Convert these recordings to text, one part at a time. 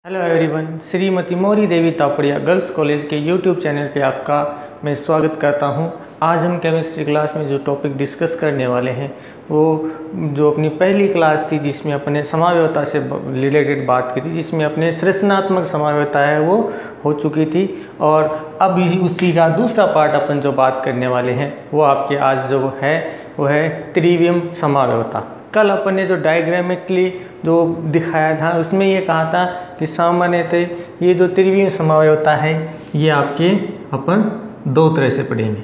Hello everyone, Shrimati मौरी देवी Tapadia girls college के YouTube channel पे आपका मैं स्वागत करता हूं। आज हम केमिस्ट्री क्लास में जो टॉपिक डिस्कस करने वाले हैं वो जो अपनी पहली क्लास थी जिसमें अपने समावयवता से रिलेटेड बात की थी, जिसमें अपने सृजनात्मक समावयवता है वो हो चुकी थी। और अब उसी का दूसरा पार्ट अपन जो बात करने वाले हैं वो आपके आज जो है वो है त्रिविम समावयवता। कल अपन ने जो डायग्रामेटिकली जो दिखाया था उसमें ये कहा था कि सामान्यतः ये जो त्रिविम समावयवता है ये आपके अपन दो तरह से पढ़ेंगे,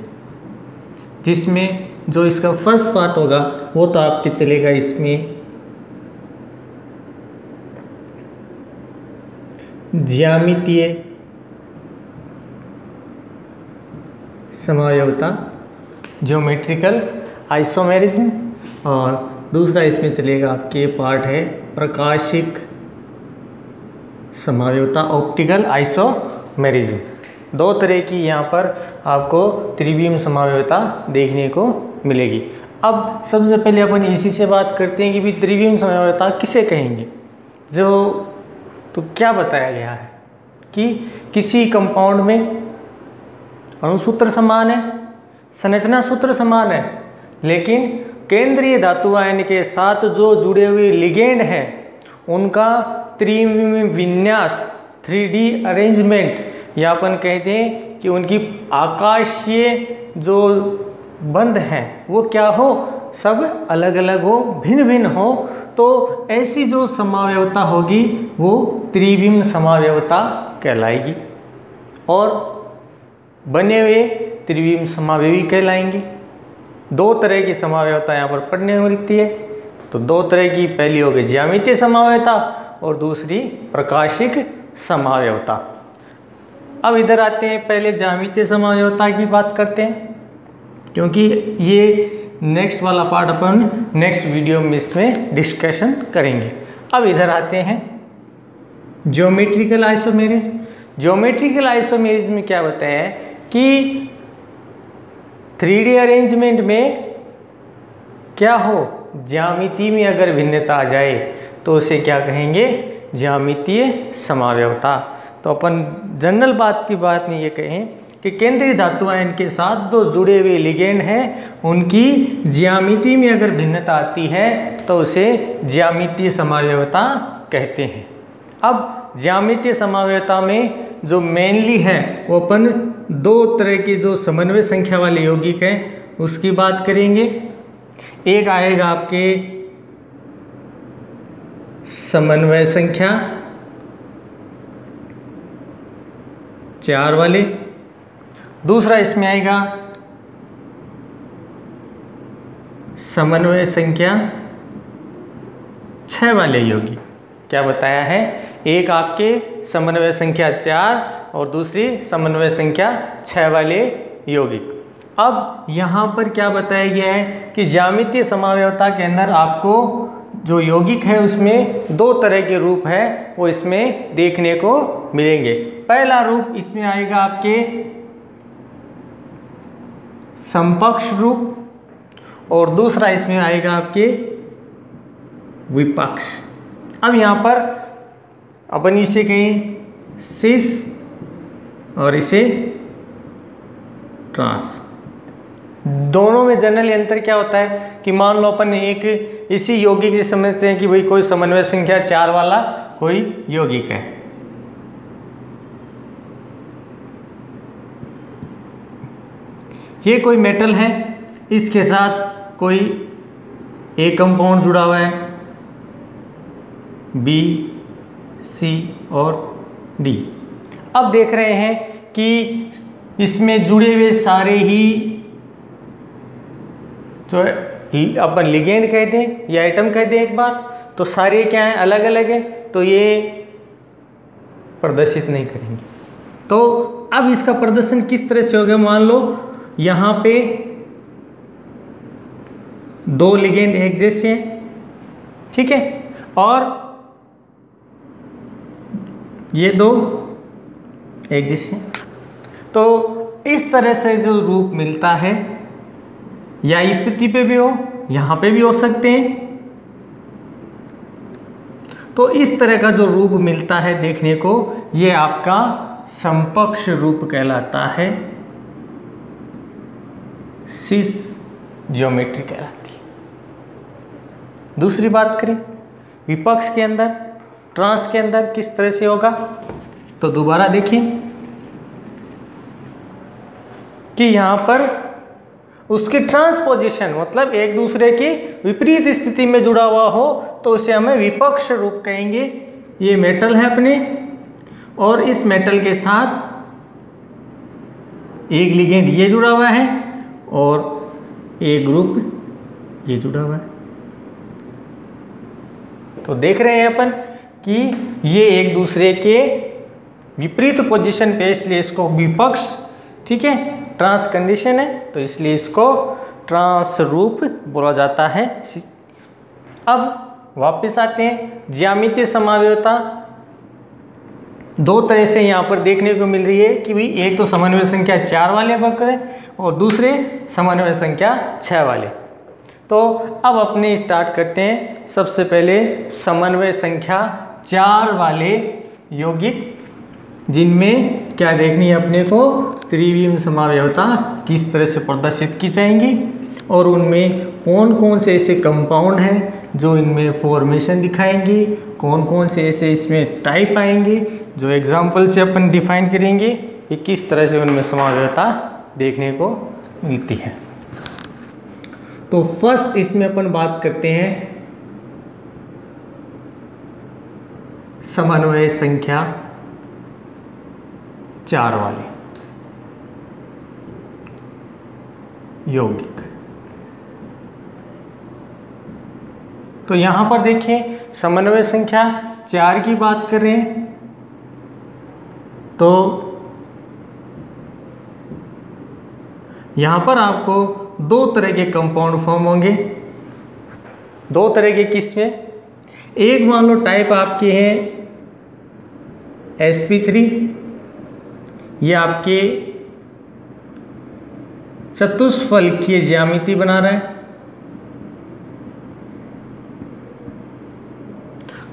जिसमें जो इसका फर्स्ट पार्ट होगा वो तो आपके चलेगा इसमें ज्यामितीय समावयवता, ज्योमेट्रिकल आइसोमेरिज्म, और दूसरा इसमें चलेगा आपके पार्ट है प्रकाशिक समावयवता, ऑप्टिकल आइसोमेरिज्म। दो तरह की यहाँ पर आपको त्रिविम समावयवता देखने को मिलेगी। अब सबसे पहले अपन इसी से बात करते हैं कि भी त्रिविम समावयवता किसे कहेंगे। तो क्या बताया गया है कि किसी कंपाउंड में अणुसूत्र समान है, संरचना सूत्र समान है, लेकिन केंद्रीय धातु आयन के साथ जो जुड़े हुए लिगेंड हैं उनका त्रिविम विन्यास 3D अरेंजमेंट या अपन कहते हैं कि उनकी आकाशीय जो बंध हैं वो क्या हो, सब अलग अलग हो, भिन्न भिन्न हो। तो ऐसी जो समावयवता होगी वो त्रिविम समावयवता कहलाएगी और बने हुए त्रिविम समावयवी कहलाएंगी। दो तरह की समावयवता यहाँ पर पढ़ने को मिलती है। तो दो तरह की, पहली होगी ज्यामितीय समावयवता और दूसरी प्रकाशिक समावयवता। अब इधर आते हैं, पहले ज्यामितीय समावयवता की बात करते हैं, क्योंकि ये नेक्स्ट वाला पार्ट अपन नेक्स्ट वीडियो में इसमें डिस्कशन करेंगे। अब इधर आते हैं ज्योमेट्रिकल आइसोमेरिज्म। ज्योमेट्रिकल आइसोमेरिज्म में क्या बताया है कि 3D अरेंजमेंट में क्या हो, ज्यामिति में अगर भिन्नता आ जाए तो उसे क्या कहेंगे, ज्यामितीय समावयवता। तो अपन जनरल बात की बात में ये कहें कि केंद्रीय धातु आयन के साथ जो जुड़े हुए लिगेंड हैं उनकी ज्यामिति में अगर भिन्नता आती है तो उसे ज्यामितीय समावयवता कहते हैं। अब ज्यामितीय समावयवता में जो मेनली है वो अपन दो तरह की जो समन्वय संख्या वाले यौगिक हैं उसकी बात करेंगे। एक आएगा आपके समन्वय संख्या 4 वाले, दूसरा इसमें आएगा समन्वय संख्या 6 वाले यौगिक। क्या बताया है, एक आपके समन्वय संख्या 4 और दूसरी समन्वय संख्या 6 वाले यौगिक। अब यहाँ पर क्या बताया गया है कि ज्यामितीय समावयवता के अंदर आपको जो यौगिक है उसमें दो तरह के रूप है वो इसमें देखने को मिलेंगे। पहला रूप इसमें आएगा आपके समकक्ष रूप और दूसरा इसमें आएगा आपके विपक्ष। अब यहाँ पर अपन इसे कहें सिस और इसे ट्रांस। दोनों में जनरल अंतर क्या होता है कि मान लो अपन एक इसी यौगिक से समझते हैं कि भाई कोई समन्वय संख्या 4 वाला कोई यौगिक है, ये कोई मेटल है, इसके साथ कोई एक कंपाउंड जुड़ा हुआ है बी, सी और डी। अब देख रहे हैं कि इसमें जुड़े हुए सारे ही जो अपन लिगेंड कहते हैं या एटम कहते हैं एक बार, तो सारे क्या हैं, अलग अलग है, तो ये प्रदर्शित नहीं करेंगे। तो अब इसका प्रदर्शन किस तरह से होगा, मान लो यहाँ पे दो लिगेंड एक जैसे हैं, ठीक है, और ये दो एक जैसे, तो इस तरह से जो रूप मिलता है या स्थिति पे भी हो, यहाँ पे भी हो सकते हैं, तो इस तरह का जो रूप मिलता है देखने को, ये आपका समकक्ष रूप कहलाता है, सिस ज्योमेट्री कहलाती है। दूसरी बात करें विपक्ष के अंदर, ट्रांस के अंदर किस तरह से होगा, तो दोबारा देखिए कि यहाँ पर उसकी ट्रांसपोजिशन मतलब एक दूसरे की विपरीत स्थिति में जुड़ा हुआ हो तो उसे हमें विपक्ष रूप कहेंगे। ये मेटल है अपने, और इस मेटल के साथ एक लिगेंड ये जुड़ा हुआ है और एक ग्रुप ये जुड़ा हुआ है। तो देख रहे हैं अपन कि ये एक दूसरे के विपरीत पोजीशन पे, इसलिए इसको विपक्ष, ठीक है, ट्रांस कंडीशन है तो इसलिए इसको ट्रांस रूप बोला जाता है। अब वापस आते हैं, ज्यामितीय समन्वयता दो तरह से यहाँ पर देखने को मिल रही है कि भाई एक तो समन्वय संख्या 4 वाले वक्र है और दूसरे समन्वय संख्या 6 वाले। तो अब अपने स्टार्ट करते हैं। सबसे पहले समन्वय संख्या 4 वाले यौगिक, जिनमें क्या देखनी है अपने को, त्रिविम समन्वयता किस तरह से प्रदर्शित की जाएंगी और उनमें कौन कौन से ऐसे कंपाउंड हैं जो इनमें फॉर्मेशन दिखाएंगे, कौन कौन से ऐसे इसमें टाइप आएंगे जो एग्जाम्पल से अपन डिफाइन करेंगे कि किस तरह से उनमें समन्वयता देखने को मिलती है। तो फर्स्ट इसमें अपन बात करते हैं समन्वय संख्या 4 वाले यौगिक। तो यहां पर देखिए समन्वय संख्या 4 की बात कर रहे हैं तो यहां पर आपको 2 तरह के कंपाउंड फॉर्म होंगे। 2 तरह के किसमें, एक मान लो टाइप आपके हैं sp3, ये आपके चतुष्फलकीय ज्यामिति बना रहा है।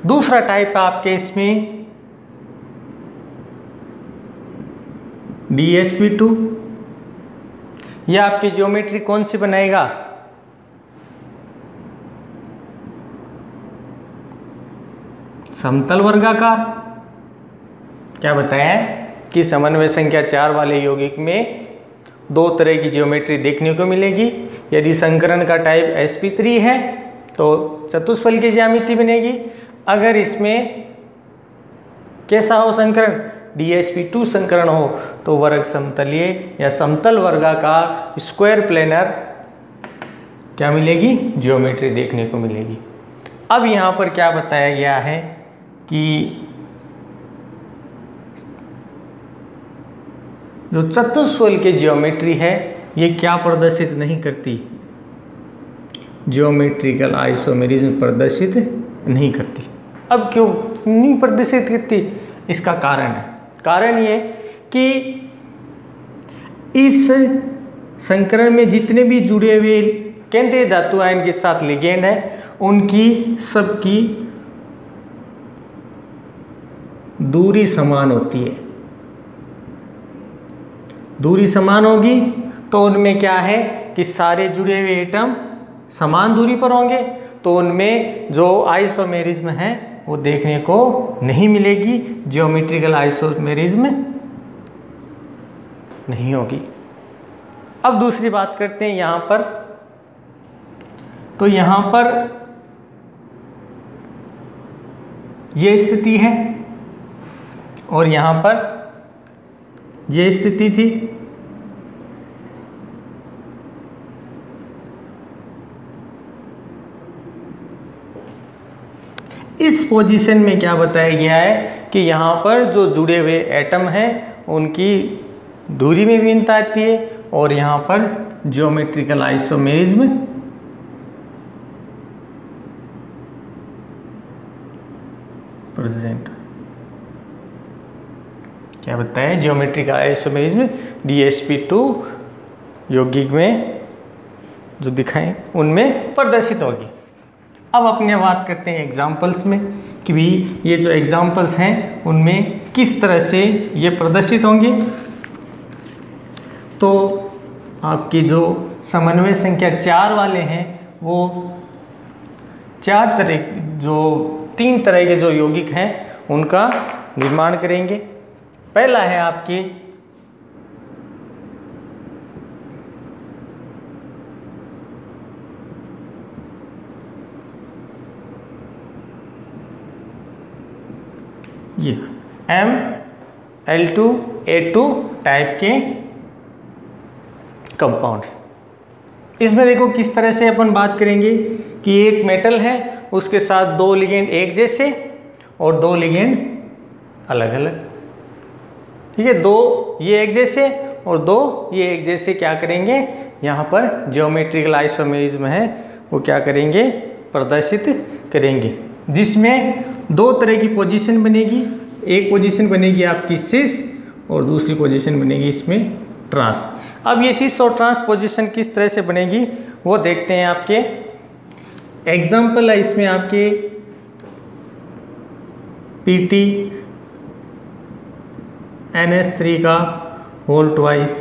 दूसरा टाइप आपके इसमें DsP2, यह आपकी ज्योमेट्री कौन सी बनाएगा, समतल वर्गाकार। क्या बताया कि समन्वय संख्या 4 वाले यौगिक में 2 तरह की ज्योमेट्री देखने को मिलेगी। यदि संकरण का टाइप sp3 है तो चतुष्फल की ज्यामिति बनेगी। अगर इसमें कैसा हो संकरण, DsP2 संकरण हो तो वर्ग समतलीय या समतल वर्गाकार स्क्वायर प्लेनर क्या मिलेगी, ज्योमेट्री देखने को मिलेगी। अब यहाँ पर क्या बताया गया है कि जो चतुष्फल की ज्योमेट्री है ये क्या प्रदर्शित नहीं करती, ज्योमेट्रिकल आइसोमेरिज्म प्रदर्शित नहीं करती। अब क्यों नहीं प्रदर्शित करती, इसका कारण है, कारण ये कि इस संकरण में जितने भी जुड़े हुए केंद्रीय धातु आयन के साथ लिगेंड है उनकी सबकी दूरी समान होती है। दूरी समान होगी तो उनमें क्या है कि सारे जुड़े हुए एटम समान दूरी पर होंगे, तो उनमें जो आइसोमेरिज्म है वो देखने को नहीं मिलेगी, ज्योमेट्रिकल आइसोमेरिज्म नहीं होगी। अब दूसरी बात करते हैं यहाँ पर, तो यहाँ पर ये स्थिति है और यहाँ पर ये स्थिति थी। इस पोजीशन में क्या बताया गया है कि यहाँ पर जो जुड़े हुए एटम हैं उनकी दूरी में भिन्नता आती है और यहाँ पर ज्योमेट्रिकल आइसोमेरिज्म प्रेजेंट। क्या बताया, ज्योमेट्रिकल आइसोमेरिज्म DsP2 यौगिक में जो दिखाएं उनमें प्रदर्शित होगी। अब अपने बात करते हैं एग्जाम्पल्स में कि भाई ये जो एग्जाम्पल्स हैं उनमें किस तरह से ये प्रदर्शित होंगे। तो आपकी जो समन्वय संख्या 4 वाले हैं वो 3 तरह के जो यौगिक हैं उनका निर्माण करेंगे। पहला है आपके ये ML2A2 टाइप के कंपाउंड्स। इसमें देखो किस तरह से अपन बात करेंगे कि एक मेटल है उसके साथ 2 लिगेंड एक जैसे और 2 लिगेंड अलग अलग, ठीक है। 2 ये एक जैसे और 2 ये एक जैसे क्या करेंगे, यहाँ पर ज्योमेट्रिकल आइसोमेरिज्म है वो क्या करेंगे, प्रदर्शित करेंगे, जिसमें 2 तरह की पोजीशन बनेगी। एक पोजीशन बनेगी आपकी सिस और दूसरी पोजीशन बनेगी इसमें ट्रांस। अब ये सिस और ट्रांस पोजीशन किस तरह से बनेगी वो देखते हैं। आपके एग्जाम्पल है इसमें आपके PT NH3 का होल ट्वाइस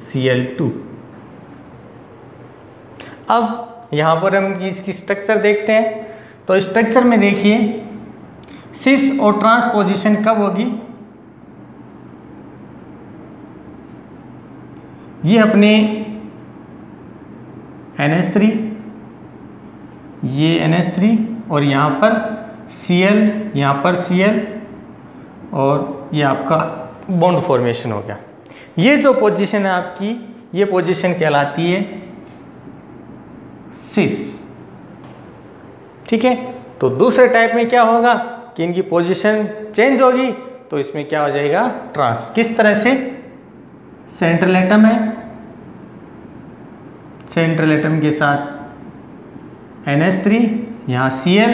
Cl2। अब यहाँ पर हम इसकी स्ट्रक्चर देखते हैं। तो स्ट्रक्चर में देखिए सिस और ट्रांस पोजीशन कब होगी, ये अपने NH3, ये NH3 और यहाँ पर Cl, यहाँ पर Cl और ये आपका बॉन्ड फॉर्मेशन हो गया। ये जो पोजीशन है आपकी, ये पोजीशन कहलाती है सिस, ठीक है। तो दूसरे टाइप में क्या होगा कि इनकी पोजीशन चेंज होगी, तो इसमें क्या हो जाएगा, ट्रांस। किस तरह से, सेंट्रल एटम है, सेंट्रल एटम के साथ NH3, यहाँ Cl,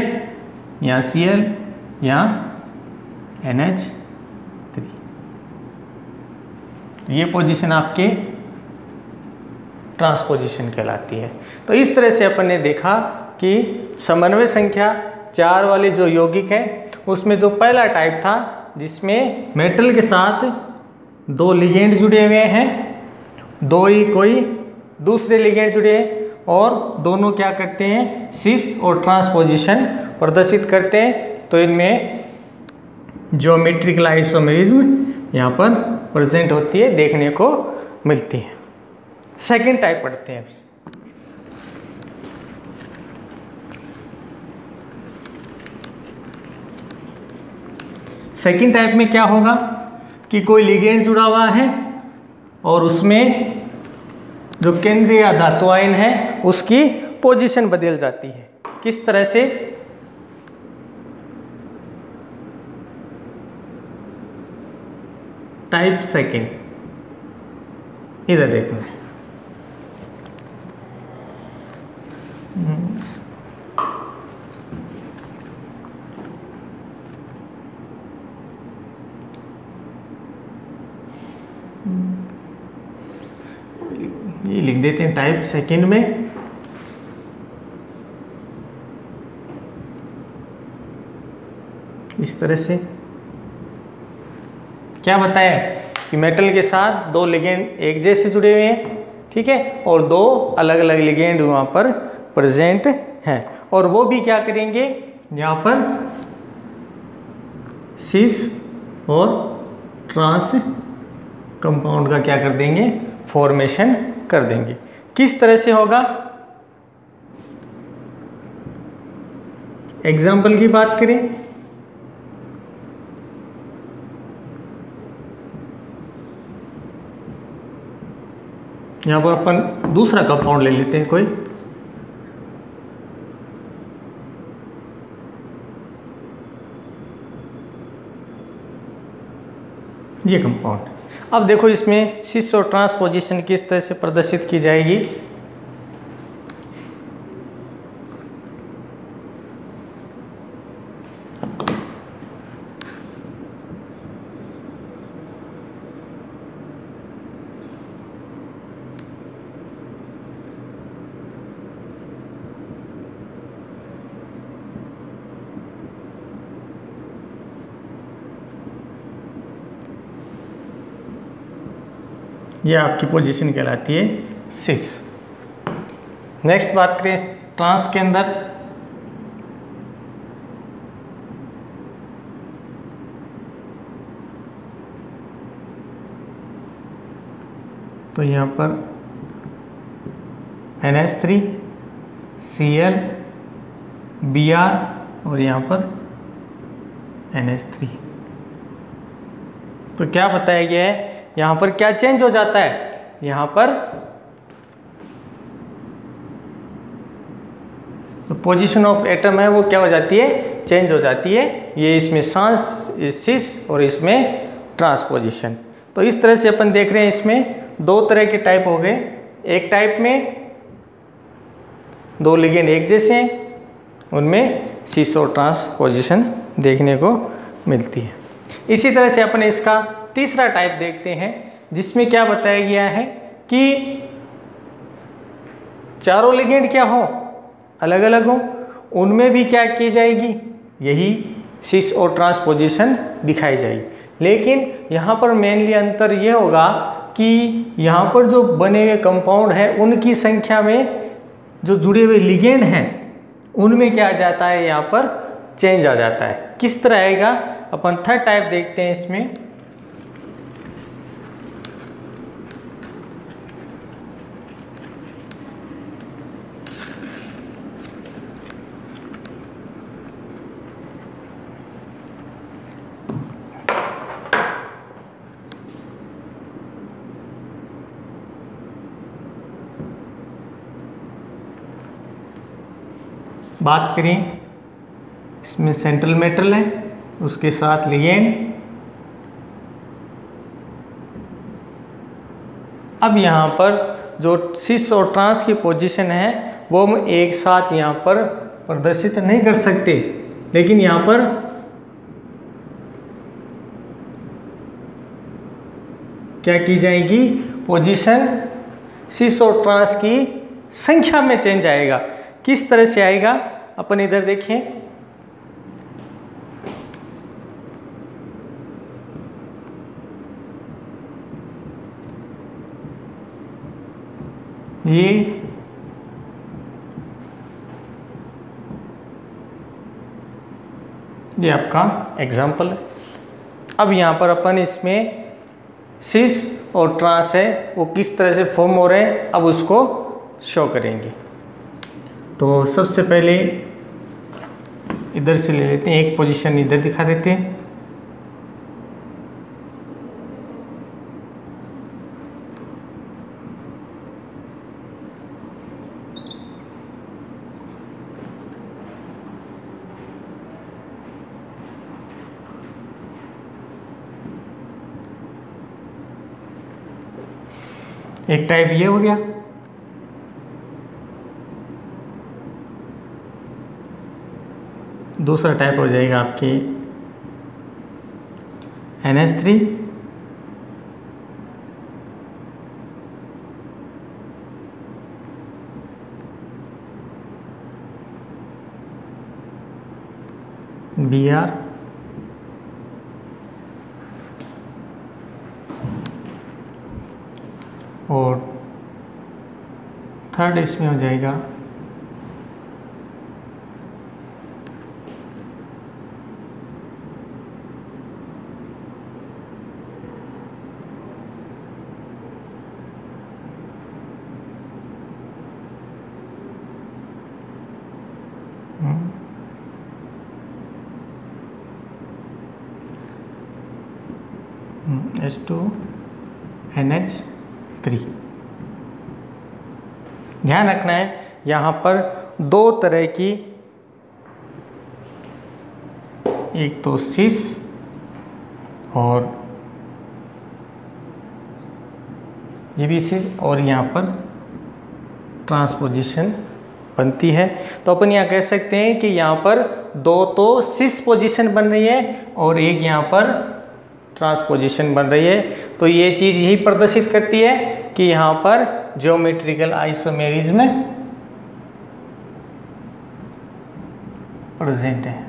यहाँ Cl, यहाँ NH3। ये पोजीशन आपके ट्रांसपोजिशन कहलाती है। तो इस तरह से अपन ने देखा कि समन्वय संख्या 4 वाले जो यौगिक हैं उसमें जो पहला टाइप था जिसमें मेटल के साथ 2 लिगेंड जुड़े हुए हैं, 2 ही कोई दूसरे लिगेंड जुड़े हैं और दोनों क्या करते हैं, सिस और ट्रांसपोजिशन प्रदर्शित करते हैं। तो इनमें ज्योमेट्रिकल आइसोमेरिज्म यहाँ पर प्रेजेंट होती है, देखने को मिलती है। सेकेंड टाइप पढ़ते हैं। सेकेंड टाइप में क्या होगा कि कोई लिगेंड जुड़ा हुआ है और उसमें जो केंद्रीय धातु आयन है उसकी पोजीशन बदल जाती है। किस तरह से, टाइप सेकेंड, इधर देखना है। ये लिख देते हैं टाइप सेकेंड में। इस तरह से क्या बताया कि मेटल के साथ 2 लिगेंड एक जैसे जुड़े हुए हैं, ठीक है, और 2 अलग अलग लिगेंड वहाँ पर प्रेजेंट हैं, और वो भी क्या करेंगे, यहाँ पर सिस और ट्रांस कंपाउंड का क्या कर देंगे, फॉर्मेशन कर देंगे। किस तरह से होगा, एग्जाम्पल की बात करें, यहाँ पर अपन दूसरा कंपाउंड ले लेते हैं कोई, ये कंपाउंड। अब देखो इसमें सिस और ट्रांसपोजिशन किस तरह से प्रदर्शित की जाएगी। ये आपकी पोजीशन कहलाती है सिस। नेक्स्ट बात करें ट्रांस के अंदर, तो यहाँ पर NH3 Cl Br और यहाँ पर NH3। तो क्या बताया गया है, यहाँ पर क्या चेंज हो जाता है, यहाँ पर तो पोजीशन ऑफ एटम है वो क्या हो जाती है, चेंज हो जाती है। ये इसमें सांस सिस और इसमें ट्रांसपोजिशन। तो इस तरह से अपन देख रहे हैं इसमें दो तरह के टाइप हो गए। एक टाइप में दो लिगेंड एक जैसे हैं, उनमें सिस और ट्रांसपोजिशन देखने को मिलती है। इसी तरह से अपन इसका तीसरा टाइप देखते हैं, जिसमें क्या बताया गया है कि चारों लिगेंड क्या हो, अलग अलग हो, उनमें भी क्या की जाएगी, यही सिस और ट्रांसपोजिशन दिखाई जाएगी। लेकिन यहाँ पर मेनली अंतर यह होगा कि यहाँ पर जो बने हुए कंपाउंड है उनकी संख्या में जो जुड़े हुए लिगेंड हैं उनमें क्या आ जाता है, यहाँ पर चेंज आ जाता है। किस तरह आएगा, अपन थर्ड टाइप देखते हैं इसमें। बात करें इसमें सेंट्रल मेटल है, उसके साथ लिगेंड। अब यहाँ पर जो सिस और ट्रांस की पोजीशन है वो हम एक साथ यहाँ पर प्रदर्शित नहीं कर सकते, लेकिन यहाँ पर क्या की जाएगी, पोजीशन सिस और ट्रांस की संख्या में चेंज आएगा। किस तरह से आएगा, अपन इधर देखें। ये आपका एग्जाम्पल है। अब यहाँ पर अपन इसमें सिस और ट्रांस है वो किस तरह से फॉर्म हो रहे हैं, अब उसको शो करेंगे। तो सबसे पहले इधर से ले लेते हैं, एक पोजीशन इधर दिखा देते हैं। एक टाइप ये हो गया। दूसरा टाइप हो जाएगा आपकी NH3 Br और थर्ड इसमें हो जाएगा H2NH3। ध्यान रखना है यहाँ पर दो तरह की, एक तो सिस और ये भी सिस, और यहाँ पर ट्रांसपोजिशन बनती है। तो अपन यहाँ कह सकते हैं कि यहाँ पर दो तो सिस पोजीशन बन रही है और एक यहाँ पर ट्रांसपोजिशन बन रही है। तो ये चीज़ यही प्रदर्शित करती है कि यहाँ पर ज्योमेट्रिकल आइसोमेरिज्म प्रेजेंट है।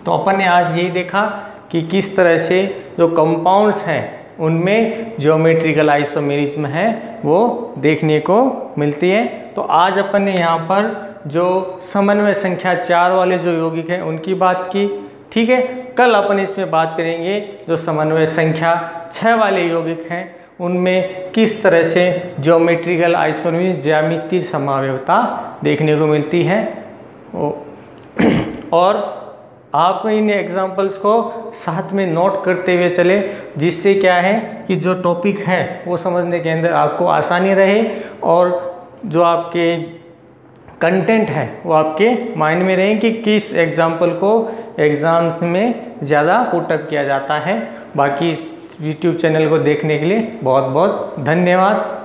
तो अपन ने आज यही देखा कि किस तरह से जो कंपाउंड्स हैं उनमें ज्योमेट्रिकल आइसोमेरिज्म है वो देखने को मिलती है। तो आज अपन ने यहाँ पर जो समन्वय संख्या 4 वाले जो यौगिक हैं उनकी बात की, ठीक है। कल अपन इसमें बात करेंगे जो समन्वय संख्या 6 वाले यौगिक हैं उनमें किस तरह से ज्योमेट्रिकल आइसोमेरिज्म ज्यामितीय समावयवता देखने को मिलती है। और आप इन एग्जाम्पल्स को साथ में नोट करते हुए चले, जिससे क्या है कि जो टॉपिक है वो समझने के अंदर आपको आसानी रहे और जो आपके कंटेंट है वो आपके माइंड में रहे कि किस एग्जाम्पल को एग्ज़ाम्स में ज़्यादा पुटअप किया जाता है। बाकी इस यूट्यूब चैनल को देखने के लिए बहुत बहुत धन्यवाद।